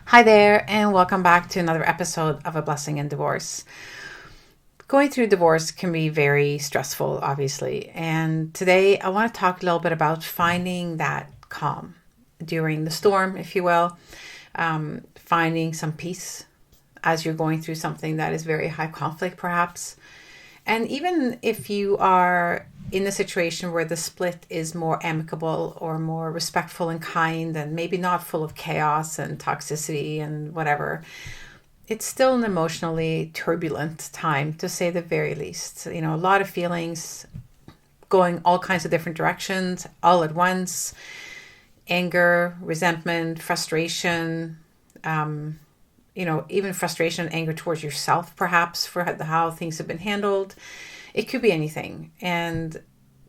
Hi there, and welcome back to another episode of A Blessing in Divorce. Going through divorce can be very stressful, obviously. And today I want to talk a little bit about finding that calm during the storm, if you will, finding some peace as you're going through something that is very high conflict, perhaps. And even if you are in a situation where the split is more amicable or more respectful and kind and maybe not full of chaos and toxicity and whatever, it's still an emotionally turbulent time, to say the very least. You know, a lot of feelings going all kinds of different directions all at once: anger, resentment, frustration, even frustration and anger towards yourself, perhaps, for how things have been handled. It could be anything. And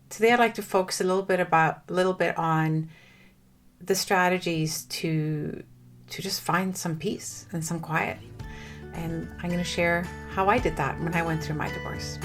today I'd like to focus a little bit on the strategies to just find some peace and some quiet. And I'm going to share how I did that when I went through my divorce.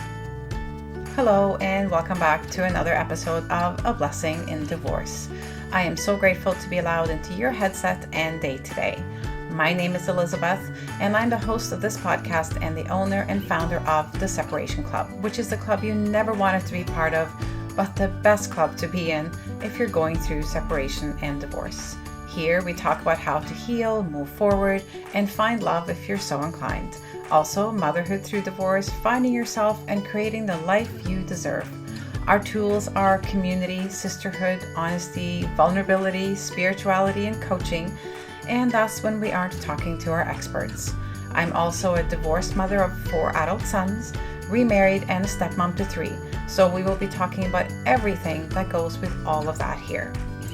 Hello, and welcome back to another episode of A Blessing in Divorce. I am so grateful to be allowed into your headset and day today. My name is Elizabeth, and I'm the host of this podcast and the owner and founder of The Separation Club, which is the club you never wanted to be part of, but the best club to be in if you're going through separation and divorce. Here we talk about how to heal, move forward, and find love if you're so inclined. Also, motherhood through divorce, finding yourself, and creating the life you deserve. Our tools are community, sisterhood, honesty, vulnerability, spirituality, and coaching. And that's when we aren't talking to our experts. I'm also a divorced mother of 4 adult sons, remarried, and a stepmom to 3. So we will be talking about everything that goes with all of that here.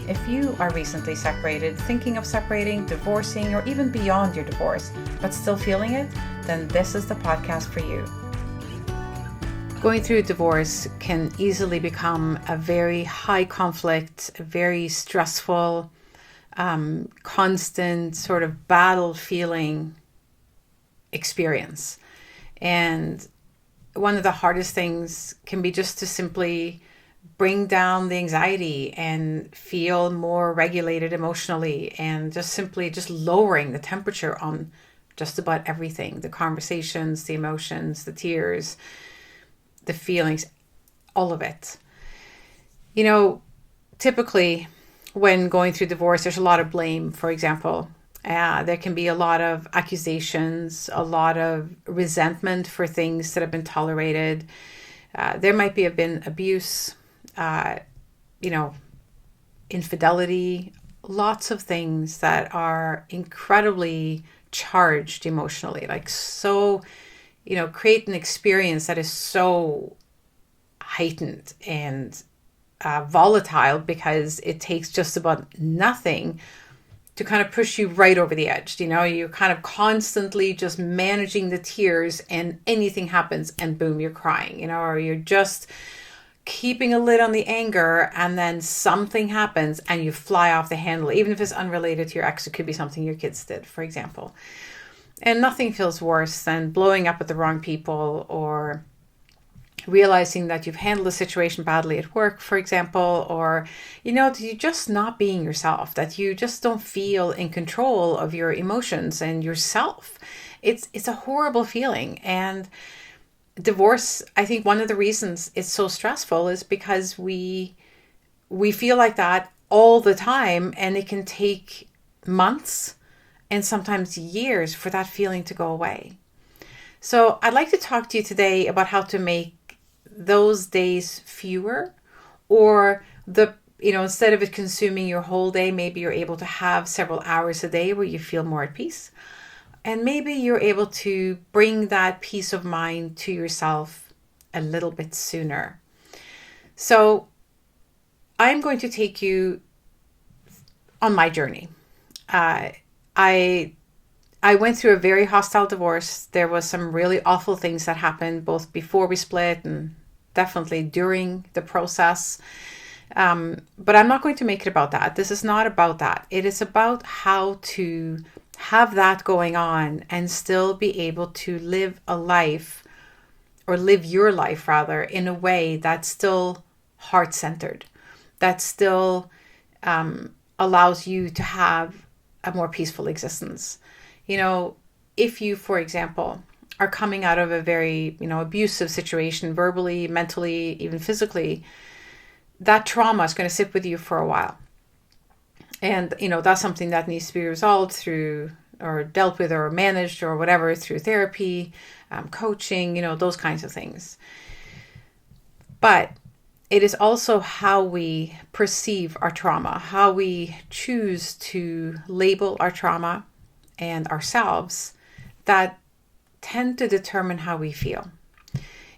If you are recently separated, thinking of separating, divorcing, or even beyond your divorce, but still feeling it, then this is the podcast for you. Going through a divorce can easily become a very high conflict, a very stressful, constant sort of battle feeling experience. And one of the hardest things can be just to simply bring down the anxiety and feel more regulated emotionally, and just lowering the temperature on just about everything: the conversations, the emotions, the tears, the feelings, all of it. You know, typically when going through divorce, there's a lot of blame, for example. There can be a lot of accusations, a lot of resentment for things that have been tolerated. There might have been abuse, infidelity, lots of things that are incredibly charged emotionally, create an experience that is so heightened and volatile, because it takes just about nothing to kind of push you right over the edge. You're kind of constantly just managing the tears, and anything happens and boom, you're crying, or you're just keeping a lid on the anger, and then something happens and you fly off the handle, even if it's unrelated to your ex. It could be something your kids did, for example. And nothing feels worse than blowing up at the wrong people, or realizing that you've handled the situation badly at work, for example, or, you're just not being yourself, that you just don't feel in control of your emotions and yourself. It's a horrible feeling. And divorce, I think one of the reasons it's so stressful is because we feel like that all the time, and it can take months and sometimes years for that feeling to go away. So I'd like to talk to you today about how to make those days fewer, or instead of it consuming your whole day, maybe you're able to have several hours a day where you feel more at peace. And maybe you're able to bring that peace of mind to yourself a little bit sooner. So I'm going to take you on my journey. I went through a very hostile divorce. There was some really awful things that happened both before we split and definitely during the process. But I'm not going to make it about that. This is not about that. It is about how to have that going on and still be able to live a life, or live your life rather, in a way that's still heart-centered, that still allows you to have a more peaceful existence. You know, if you, for example, are coming out of a very, abusive situation, verbally, mentally, even physically, that trauma is going to sit with you for a while. And, that's something that needs to be resolved through, or dealt with, or managed, or whatever, through therapy, coaching, those kinds of things. But it is also how we perceive our trauma, how we choose to label our trauma and ourselves, that tend to determine how we feel.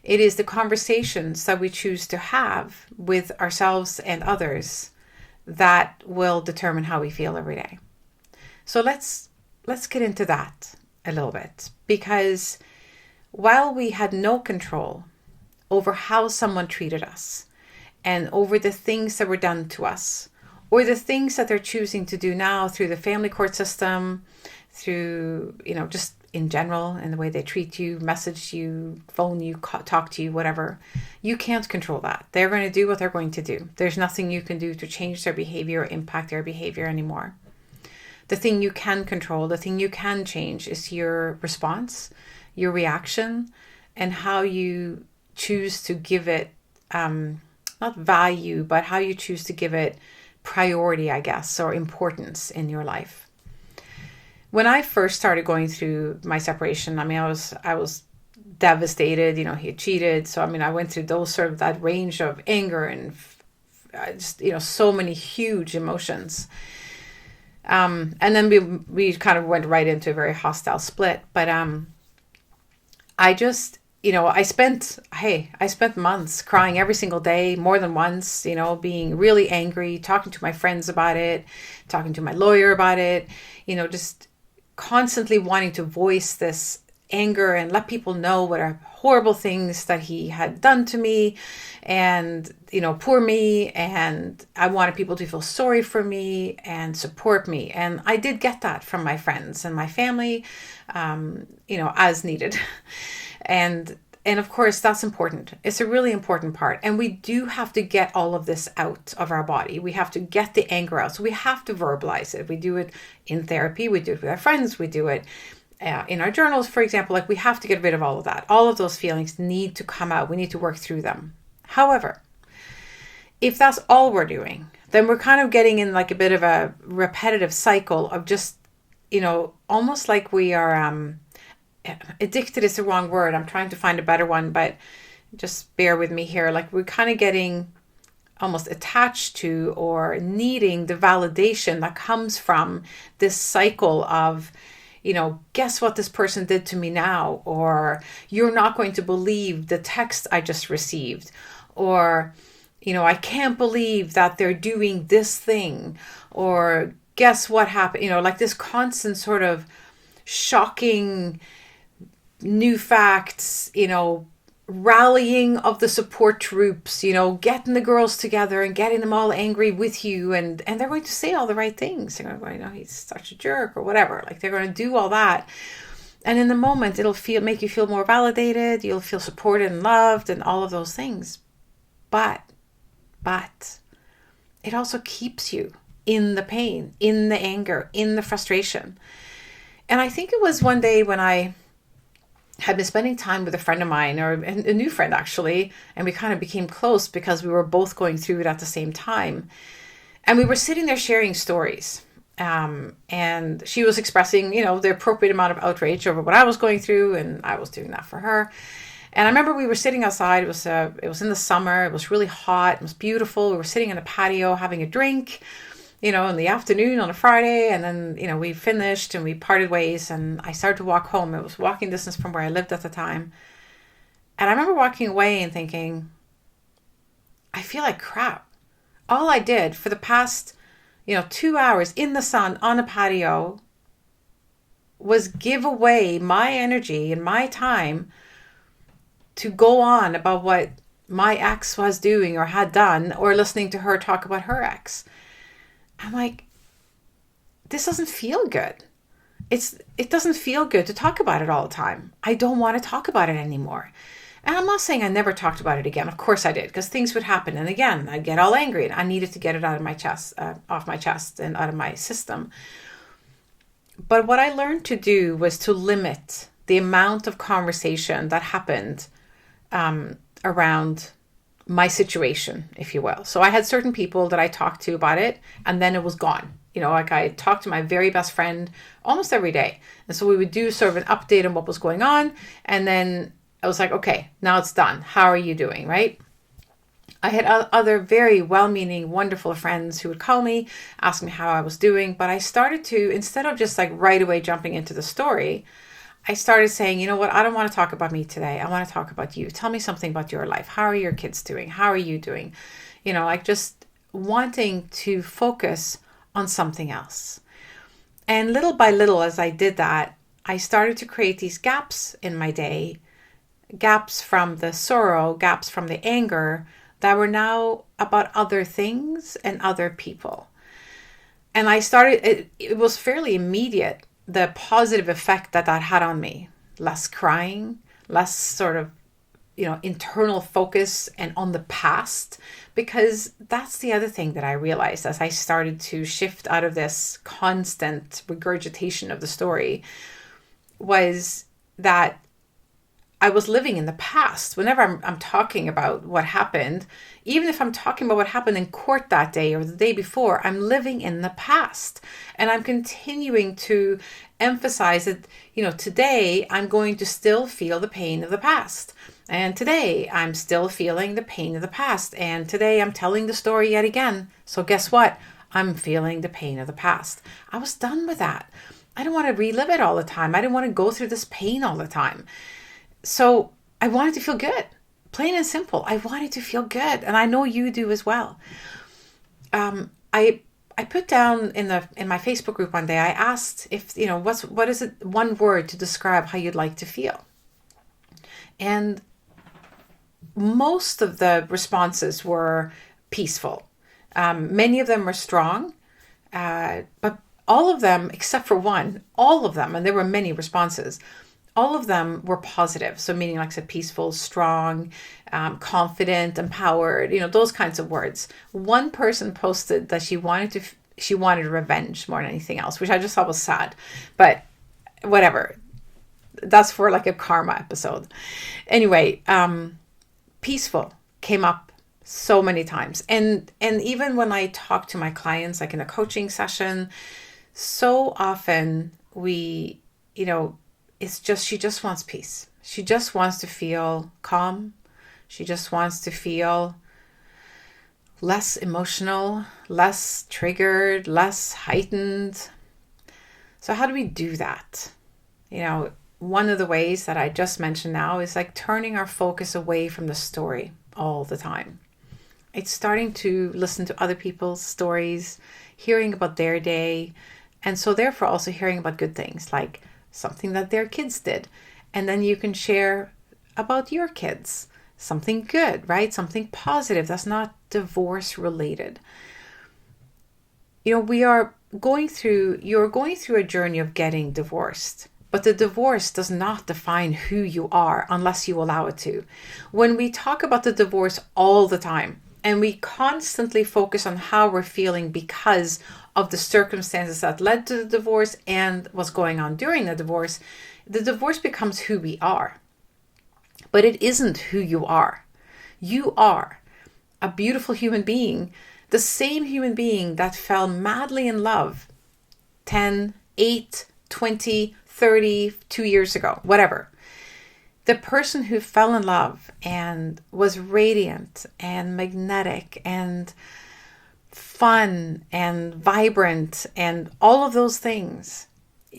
It is the conversations that we choose to have with ourselves and others that will determine how we feel every day. So let's get into that a little bit, because while we had no control over how someone treated us and over the things that were done to us, or the things that they're choosing to do now through the family court system, through, just in general, and the way they treat you, message you, phone you, talk to you, whatever, you can't control that. They're going to do what they're going to do. There's nothing you can do to change their behavior or impact their behavior anymore. The thing you can control, the thing you can change, is your response, your reaction, and how you choose to give it, not value, but how you choose to give it priority, I guess, or importance in your life. When I first started going through my separation, I was devastated. He had cheated. So, I went through that range of anger and just, so many huge emotions. And then we kind of went right into a very hostile split. But I just, I spent months crying every single day, more than once, being really angry, talking to my friends about it, talking to my lawyer about it, just constantly wanting to voice this anger and let people know what are horrible things that he had done to me, and poor me, and I wanted people to feel sorry for me and support me. And I did get that from my friends and my family, as needed. And of course, that's important. It's a really important part. And we do have to get all of this out of our body. We have to get the anger out. So we have to verbalize it. We do it in therapy. We do it with our friends. We do it in our journals, for example. We have to get rid of all of that. All of those feelings need to come out. We need to work through them. However, if that's all we're doing, then we're kind of getting in a bit of a repetitive cycle of just, almost like we are... addicted is the wrong word. I'm trying to find a better one, but just bear with me here. We're kind of getting almost attached to or needing the validation that comes from this cycle of, guess what this person did to me now, or you're not going to believe the text I just received, or, I can't believe that they're doing this thing, or guess what happened, this constant sort of shocking new facts, rallying of the support troops, getting the girls together and getting them all angry with you. And they're going to say all the right things. They're going to go, he's such a jerk or whatever. They're going to do all that. And in the moment, it'll make you feel more validated. You'll feel supported and loved and all of those things. But it also keeps you in the pain, in the anger, in the frustration. And I think it was one day when I had been spending time with a friend of mine, or a new friend actually, and we kind of became close because we were both going through it at the same time. And we were sitting there sharing stories. And she was expressing, the appropriate amount of outrage over what I was going through, and I was doing that for her. And I remember we were sitting outside. It was in the summer. It was really hot. It was beautiful. We were sitting in a patio having a drink, in the afternoon on a Friday. And then, we finished and we parted ways, and I started to walk home. It was walking distance from where I lived at the time. And I remember walking away and thinking, I feel like crap. All I did for the past, 2 hours in the sun on a patio was give away my energy and my time to go on about what my ex was doing or had done, or listening to her talk about her ex. I'm like, this doesn't feel good. It doesn't feel good to talk about it all the time. I don't want to talk about it anymore. And I'm not saying I never talked about it again. Of course I did, because things would happen. And again, I'd get all angry, and I needed to get it out of my chest, off my chest and out of my system. But what I learned to do was to limit the amount of conversation that happened around my situation, if you will. So I had certain people that I talked to about it, and then it was gone. Like I talked to my very best friend almost every day. And so we would do sort of an update on what was going on. And then I was like, okay, now it's done. How are you doing? Right? I had other very well-meaning, wonderful friends who would call me, ask me how I was doing. But I started to, instead of just like right away jumping into the story, I started saying, you know what, I don't want to talk about me today. I want to talk about you. Tell me something about your life. How are your kids doing? How are you doing? Like just wanting to focus on something else. And little by little, as I did that, I started to create these gaps in my day, gaps from the sorrow, gaps from the anger that were now about other things and other people. And I started, it was fairly immediate, the positive effect that had on me. Less crying, less sort of, internal focus and on the past, because that's the other thing that I realized as I started to shift out of this constant regurgitation of the story, was that I was living in the past. Whenever I'm talking about what happened, even if I'm talking about what happened in court that day or the day before, I'm living in the past. And I'm continuing to emphasize that, today I'm going to still feel the pain of the past. And today I'm still feeling the pain of the past. And today I'm telling the story yet again. So guess what? I'm feeling the pain of the past. I was done with that. I don't want to relive it all the time. I didn't want to go through this pain all the time. So I wanted to feel good, plain and simple. I wanted to feel good. And I know you do as well. I put down in my Facebook group one day, I asked if, what is it, one word to describe how you'd like to feel? And most of the responses were peaceful. Many of them were strong, but all of them, except for one, all of them, and there were many responses, all of them were positive. So meaning, like I said, peaceful, strong, confident, empowered, those kinds of words. One person posted that she wanted revenge more than anything else, which I just thought was sad, but whatever. That's for like a karma episode. Anyway, peaceful came up so many times. And even when I talk to my clients, like in a coaching session, so often we, it's just, she just wants peace. She just wants to feel calm. She just wants to feel less emotional, less triggered, less heightened. So how do we do that? One of the ways that I just mentioned now is like turning our focus away from the story all the time. It's starting to listen to other people's stories, hearing about their day, and so therefore also hearing about good things, like something that their kids did. And then you can share about your kids, something good, right? Something positive that's not divorce related. You're going through a journey of getting divorced, but the divorce does not define who you are unless you allow it to. When we talk about the divorce all the time, and we constantly focus on how we're feeling because of the circumstances that led to the divorce and what's going on during the divorce becomes who we are. But it isn't who you are. You are a beautiful human being, the same human being that fell madly in love 10, 8, 20, 30, 2 years ago, whatever. The person who fell in love and was radiant and magnetic and fun and vibrant and all of those things,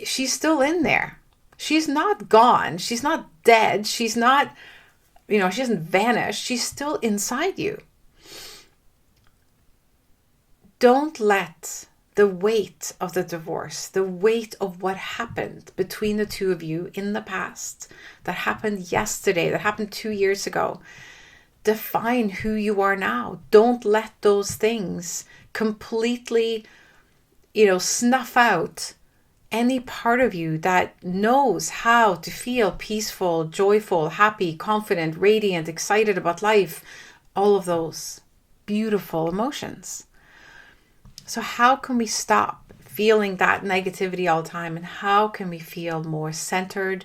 she's still in there. She's not gone. She's not dead. She's not, she hasn't vanished. She's still inside you. Don't let the weight of the divorce, the weight of what happened between the two of you in the past, that happened yesterday, that happened 2 years ago, define who you are now. Don't let those things completely, snuff out any part of you that knows how to feel peaceful, joyful, happy, confident, radiant, excited about life, all of those beautiful emotions. So how can we stop feeling that negativity all the time, and how can we feel more centered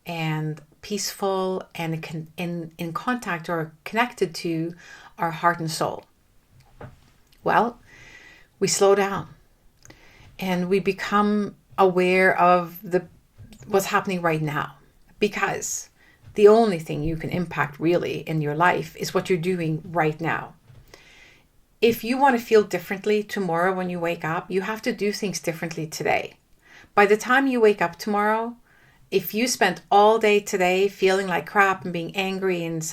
and peaceful and in contact or connected to our heart and soul? Well, we slow down and we become aware of what's happening right now, because the only thing you can impact really in your life is what you're doing right now. If you want to feel differently tomorrow when you wake up, you have to do things differently today. By the time you wake up tomorrow, if you spent all day today feeling like crap and being angry and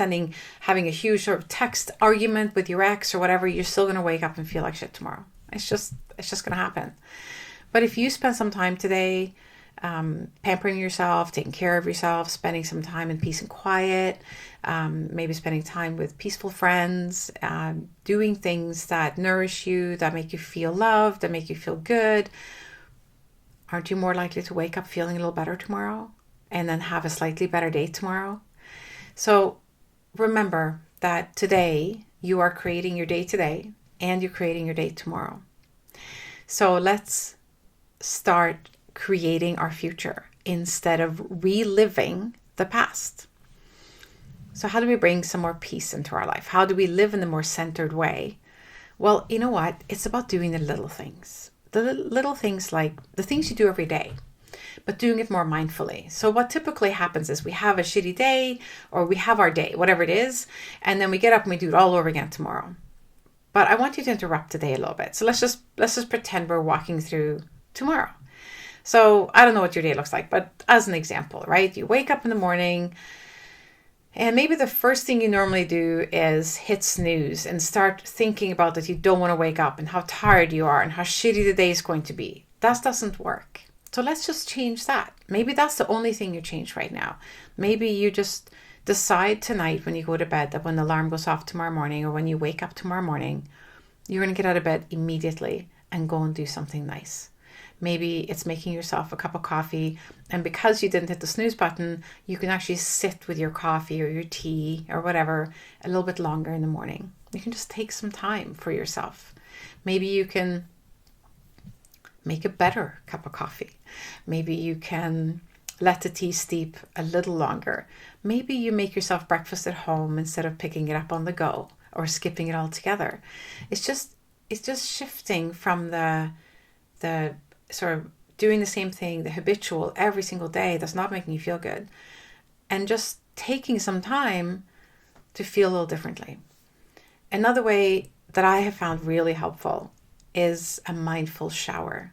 having a huge sort of text argument with your ex or whatever, you're still going to wake up and feel like shit tomorrow. It's just going to happen. But if you spend some time today pampering yourself, taking care of yourself, spending some time in peace and quiet, maybe spending time with peaceful friends, doing things that nourish you, that make you feel loved, that make you feel good, aren't you more likely to wake up feeling a little better tomorrow and then have a slightly better day tomorrow? So remember that today you are creating your day today and you're creating your day tomorrow. So let's start creating our future instead of reliving the past. So how do we bring some more peace into our life? How do we live in a more centered way? Well, you know what? It's about doing the little things. The little things like the things you do every day, but doing it more mindfully. So what typically happens is we have a shitty day, or we have our day, whatever it is, and then we get up and we do it all over again tomorrow. But I want you to interrupt the day a little bit. So let's just pretend we're walking through tomorrow. So I don't know what your day looks like, but as an example, right? You wake up in the morning and maybe the first thing you normally do is hit snooze and start thinking about that you don't want to wake up and how tired you are and how shitty the day is going to be. That doesn't work. So let's just change that. Maybe that's the only thing you change right now. Maybe you just decide tonight when you go to bed that when the alarm goes off tomorrow morning or when you wake up tomorrow morning, you're going to get out of bed immediately and go and do something nice. Maybe it's making yourself a cup of coffee, and because you didn't hit the snooze button, you can actually sit with your coffee or your tea or whatever a little bit longer in the morning. You can just take some time for yourself. Maybe you can make a better cup of coffee. Maybe you can let the tea steep a little longer. Maybe you make yourself breakfast at home instead of picking it up on the go or skipping it altogether. It's just shifting from the sort of doing the same thing, the habitual every single day that's not making you feel good, and just taking some time to feel a little differently. Another way that I have found really helpful is a mindful shower.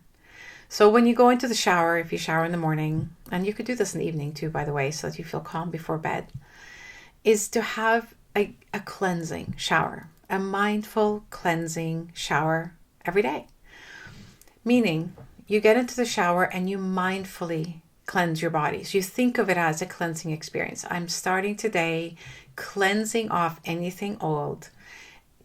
So when you go into the shower, if you shower in the morning, and you could do this in the evening too, by the way, so that you feel calm before bed, is to have a cleansing shower, a mindful cleansing shower every day. Meaning, you get into the shower and you mindfully cleanse your body. So you think of it as a cleansing experience. I'm starting today cleansing off anything old,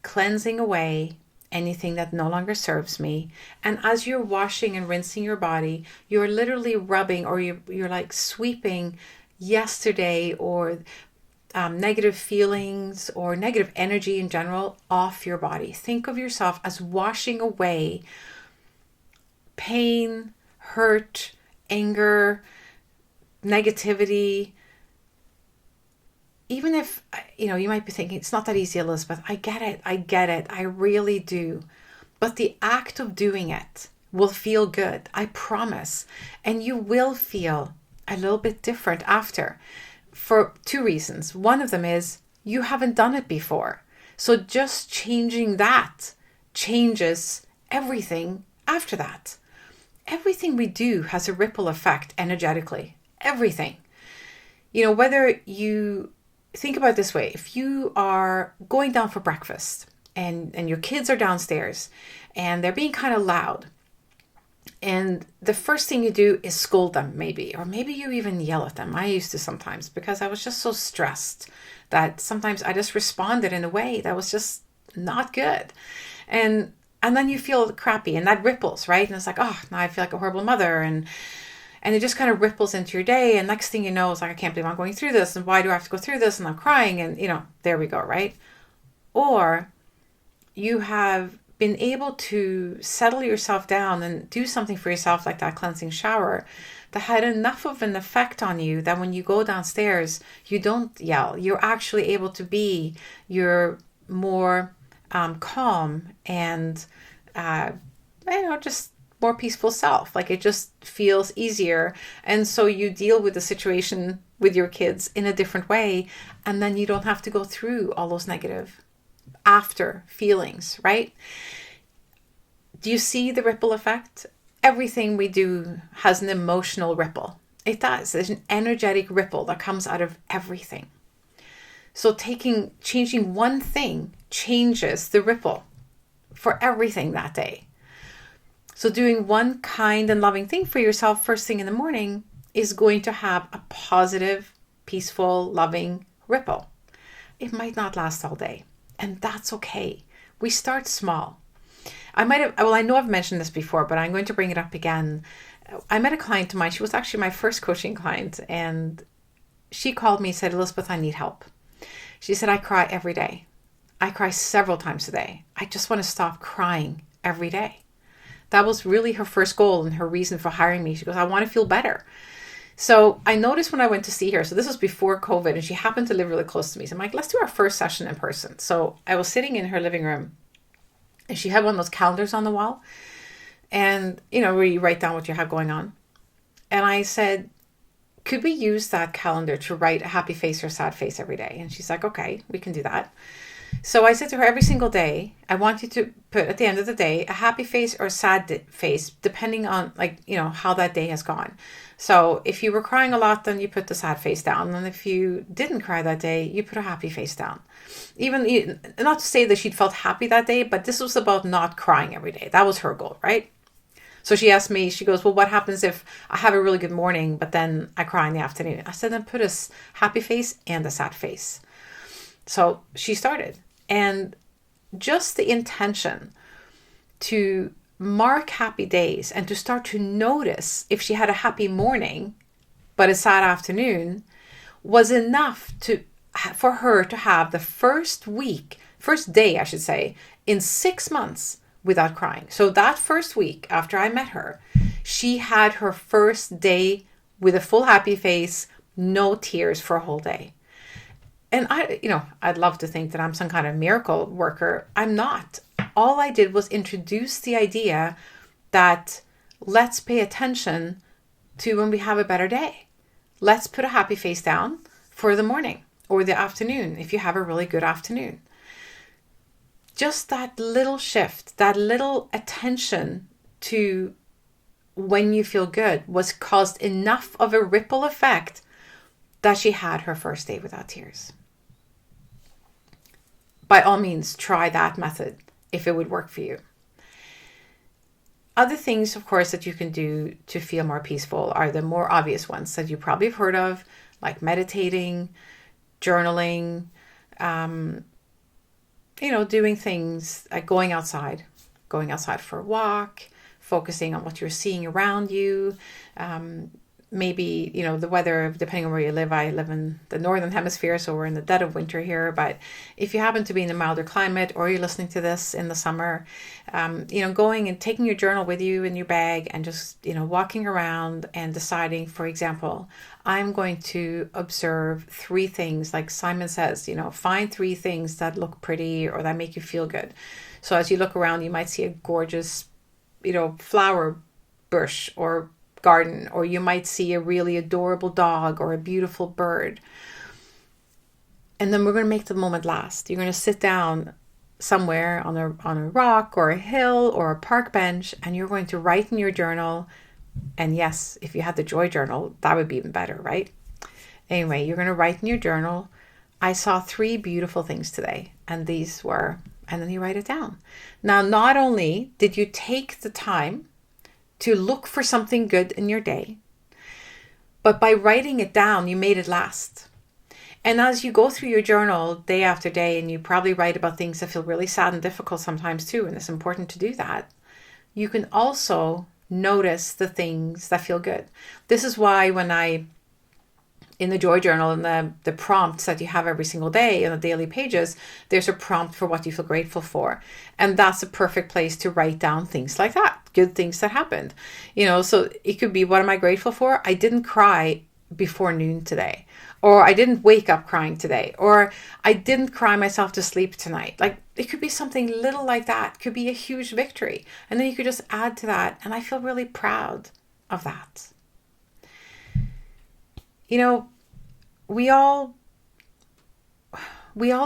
cleansing away anything that no longer serves me. And as you're washing and rinsing your body, you're literally rubbing, or you're like sweeping yesterday or negative feelings or negative energy in general off your body. Think of yourself as washing away pain, hurt, anger, negativity. Even if, you might be thinking, it's not that easy, Elizabeth. I get it. I really do. But the act of doing it will feel good. I promise. And you will feel a little bit different after, for two reasons. One of them is you haven't done it before. So just changing that changes everything after that. Everything we do has a ripple effect energetically. Everything. Whether you think about it this way, if you are going down for breakfast and your kids are downstairs and they're being kind of loud, and the first thing you do is scold them maybe, or maybe you even yell at them. I used to sometimes, because I was just so stressed that sometimes I just responded in a way that was just not good. And then you feel crappy, and that ripples, right? And it's like, oh, now I feel like a horrible mother. And it just kind of ripples into your day. And next thing you know, it's like, I can't believe I'm going through this. And why do I have to go through this? And I'm crying. And, there we go, right? Or you have been able to settle yourself down and do something for yourself like that cleansing shower that had enough of an effect on you that when you go downstairs, you don't yell. You're actually able to be your more calm and, just more peaceful self. Like it just feels easier. And so you deal with the situation with your kids in a different way. And then you don't have to go through all those negative after feelings, right? Do you see the ripple effect? Everything we do has an emotional ripple. It does. There's an energetic ripple that comes out of everything. So changing one thing changes the ripple for everything that day. So doing one kind and loving thing for yourself first thing in the morning is going to have a positive, peaceful, loving ripple. It might not last all day, and that's okay. We start small. I know I've mentioned this before, but I'm going to bring it up again. I met a client of mine. She was actually my first coaching client, and she called me and said, Elizabeth, I need help. She said, I cry every day. I cry several times a day. I just want to stop crying every day. That was really her first goal and her reason for hiring me. She goes, I want to feel better. So I noticed when I went to see her, so this was before COVID, and she happened to live really close to me. So I'm like, let's do our first session in person. So I was sitting in her living room, and she had one of those calendars on the wall, and, where you write down what you have going on. And I said, could we use that calendar to write a happy face or sad face every day? And she's like, okay, we can do that. So I said to her, every single day, I want you to put at the end of the day a happy face or a sad face, depending on how that day has gone. So if you were crying a lot, then you put the sad face down. And if you didn't cry that day, you put a happy face down. Even not to say that she'd felt happy that day, but this was about not crying every day. That was her goal, right? So she asked me, she goes, well, what happens if I have a really good morning, but then I cry in the afternoon? I said, then put a happy face and a sad face. So she started. And just the intention to mark happy days and to start to notice if she had a happy morning but a sad afternoon was enough for her to have the first day, I should say, in 6 months without crying. So that first week after I met her, she had her first day with a full happy face, no tears for a whole day. And I'd love to think that I'm some kind of miracle worker. I'm not. All I did was introduce the idea that let's pay attention to when we have a better day. Let's put a happy face down for the morning or the afternoon if you have a really good afternoon. Just that little shift, that little attention to when you feel good was caused enough of a ripple effect that she had her first day without tears. By all means, try that method if it would work for you. Other things, of course, that you can do to feel more peaceful are the more obvious ones that you probably have heard of, like meditating, journaling, doing things like going outside for a walk, focusing on what you're seeing around you. Maybe, the weather, depending on where you live. I live in the northern hemisphere, so we're in the dead of winter here. But if you happen to be in a milder climate or you're listening to this in the summer, going and taking your journal with you in your bag and just, walking around and deciding, for example, I'm going to observe 3 things. Like Simon says, find 3 things that look pretty or that make you feel good. So as you look around, you might see a gorgeous, flower bush or garden, or you might see a really adorable dog or a beautiful bird. And then we're going to make the moment last. You're going to sit down somewhere on a rock or a hill or a park bench, and you're going to write in your journal. And yes, if you had the joy journal, that would be even better, right? Anyway, you're going to write in your journal, I saw 3 beautiful things today, and these were, and then you write it down. Now, not only did you take the time to look for something good in your day, but by writing it down, you made it last. And as you go through your journal day after day, and you probably write about things that feel really sad and difficult sometimes too, and it's important to do that, you can also notice the things that feel good. This is why when I In the Joy Journal and the prompts that you have every single day in the daily pages, there's a prompt for what you feel grateful for. And that's a perfect place to write down things like that, good things that happened. So it could be, what am I grateful for? I didn't cry before noon today. Or I didn't wake up crying today. Or I didn't cry myself to sleep tonight. Like, it could be something little like that. It could be a huge victory. And then you could just add to that. And I feel really proud of that. We all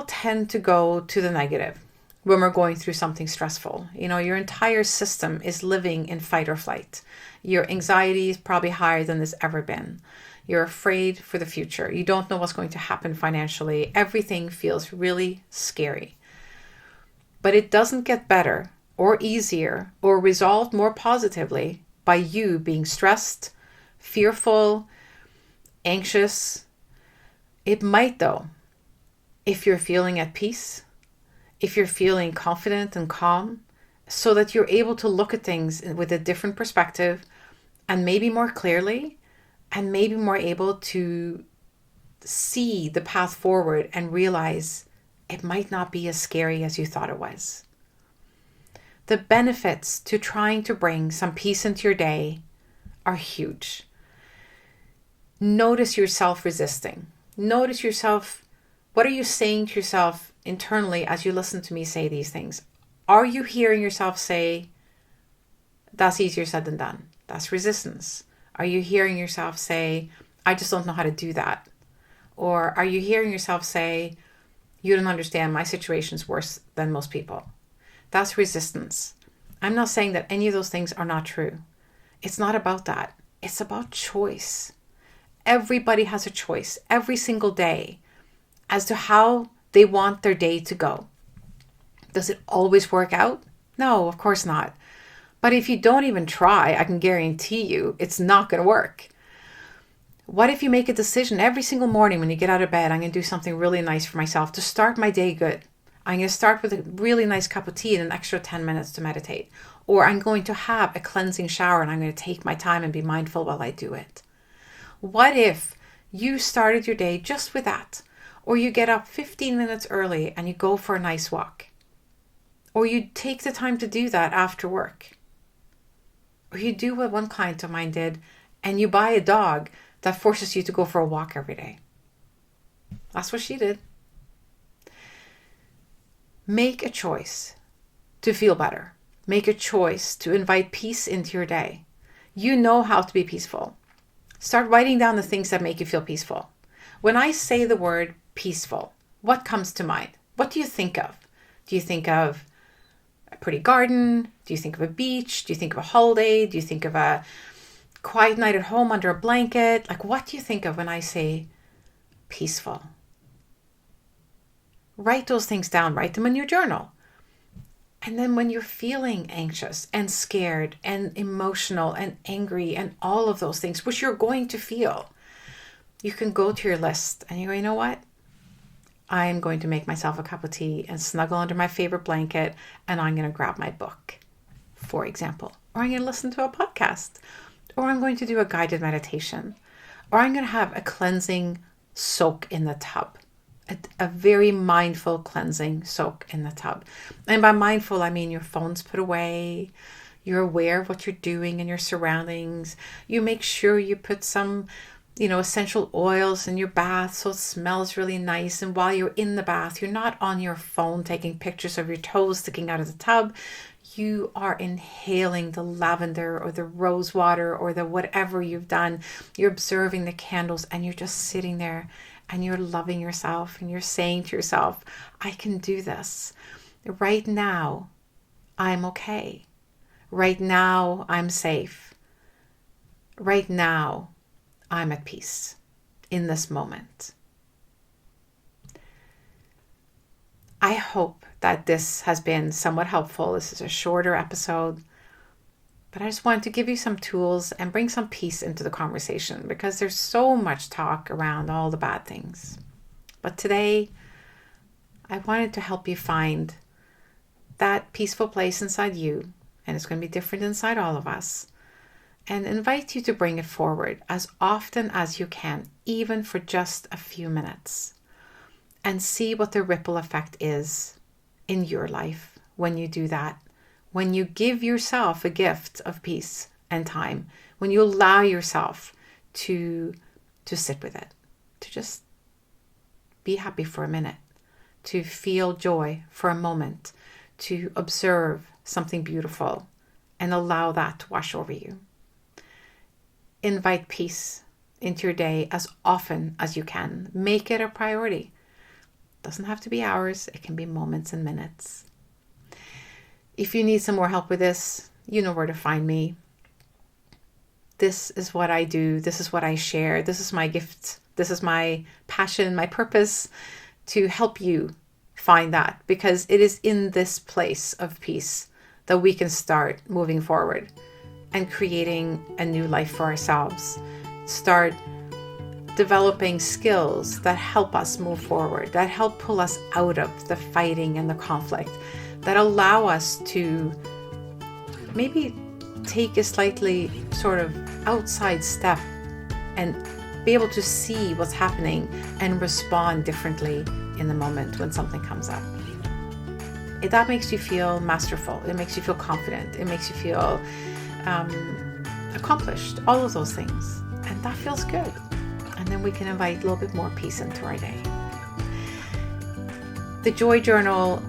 tend to go to the negative when we're going through something stressful. Your entire system is living in fight or flight. Your anxiety is probably higher than it's ever been. You're afraid for the future. You don't know what's going to happen financially. Everything feels really scary. But it doesn't get better or easier or resolved more positively by you being stressed, fearful, anxious. It might, though, if you're feeling at peace, if you're feeling confident and calm, so that you're able to look at things with a different perspective and maybe more clearly, and maybe more able to see the path forward and realize it might not be as scary as you thought it was. The benefits to trying to bring some peace into your day are huge. Notice yourself resisting. Notice yourself. What are you saying to yourself internally as you listen to me say these things? Are you hearing yourself say, that's easier said than done? That's resistance. Are you hearing yourself say, I just don't know how to do that? Or are you hearing yourself say, you don't understand, my situation's worse than most people? That's resistance. I'm not saying that any of those things are not true. It's not about that. It's about choice. Everybody has a choice every single day as to how they want their day to go. Does it always work out? No, of course not. But if you don't even try, I can guarantee you it's not going to work. What if you make a decision every single morning when you get out of bed, I'm going to do something really nice for myself to start my day good. I'm going to start with a really nice cup of tea and an extra 10 minutes to meditate. Or I'm going to have a cleansing shower and I'm going to take my time and be mindful while I do it. What if you started your day just with that? Or you get up 15 minutes early and you go for a nice walk. Or you take the time to do that after work. Or you do what one client of mine did and you buy a dog that forces you to go for a walk every day. That's what she did. Make a choice to feel better. Make a choice to invite peace into your day. You know how to be peaceful. Start writing down the things that make you feel peaceful. When I say the word peaceful, what comes to mind? What do you think of? Do you think of a pretty garden? Do you think of a beach? Do you think of a holiday? Do you think of a quiet night at home under a blanket? Like, what do you think of when I say peaceful? Write those things down. Write them in your journal. And then when you're feeling anxious and scared and emotional and angry and all of those things, which you're going to feel, you can go to your list and you go, you know what? I'm going to make myself a cup of tea and snuggle under my favorite blanket and I'm going to grab my book, for example. Or I'm going to listen to a podcast. Or I'm going to do a guided meditation. Or I'm going to have a cleansing soak in the tub. A very mindful cleansing soak in the tub. And by mindful, I mean your phone's put away. You're aware of what you're doing in your surroundings. You make sure you put some, essential oils in your bath so it smells really nice. And while you're in the bath, you're not on your phone taking pictures of your toes sticking out of the tub. You are inhaling the lavender or the rose water or the whatever you've done. You're observing the candles and you're just sitting there and you're loving yourself and you're saying to yourself, I can do this. Right now, I'm okay. Right now, I'm safe. Right now, I'm at peace in this moment. I hope that this has been somewhat helpful. This is a shorter episode, but I just wanted to give you some tools and bring some peace into the conversation because there's so much talk around all the bad things. But today, I wanted to help you find that peaceful place inside you, and it's going to be different inside all of us. and invite you to bring it forward as often as you can, even for just a few minutes, and see what the ripple effect is in your life when you do that, when you give yourself a gift of peace and time, when you allow yourself to sit with it, to just be happy for a minute, to feel joy for a moment, to observe something beautiful and allow that to wash over you. Invite peace into your day as often as you can. Make it a priority. It doesn't have to be hours, it can be moments and minutes. If you need some more help with this, you know where to find me. This is what I do. This is what I share. This is my gift. This is my passion, my purpose, to help you find that, because it is in this place of peace that we can start moving forward and creating a new life for ourselves. Start developing skills that help us move forward, that help pull us out of the fighting and the conflict, that allow us to maybe take a slightly sort of outside step and be able to see what's happening and respond differently in the moment when something comes up. That makes you feel masterful. It makes you feel confident. It makes you feel accomplished. All of those things. And that feels good. And then we can invite a little bit more peace into our day. The Joy Journal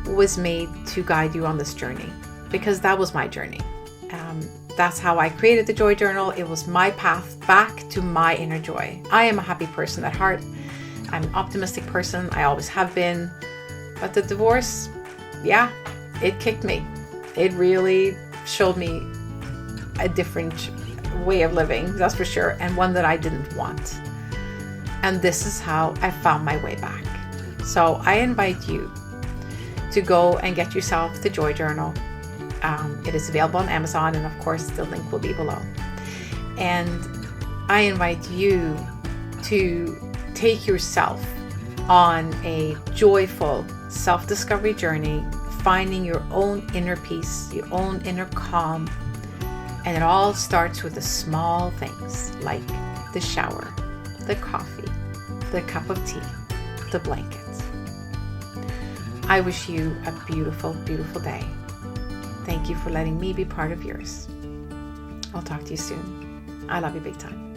was made to guide you on this journey, because that was my journey. That's how I created the Joy Journal. It was my path back to my inner joy. I am a happy person at heart. I'm an optimistic person. I always have been. But the divorce, yeah, it kicked me. It really showed me a different way of living, that's for sure, and one that I didn't want. And this is how I found my way back. So I invite you to go and get yourself the Joy Journal. It is available on Amazon, and of course the link will be below. And I invite you to take yourself on a joyful self-discovery journey, finding your own inner peace, your own inner calm. And it all starts with the small things like the shower, the coffee, the cup of tea, the blankets. I wish you a beautiful, beautiful day. Thank you for letting me be part of yours. I'll talk to you soon. I love you big time.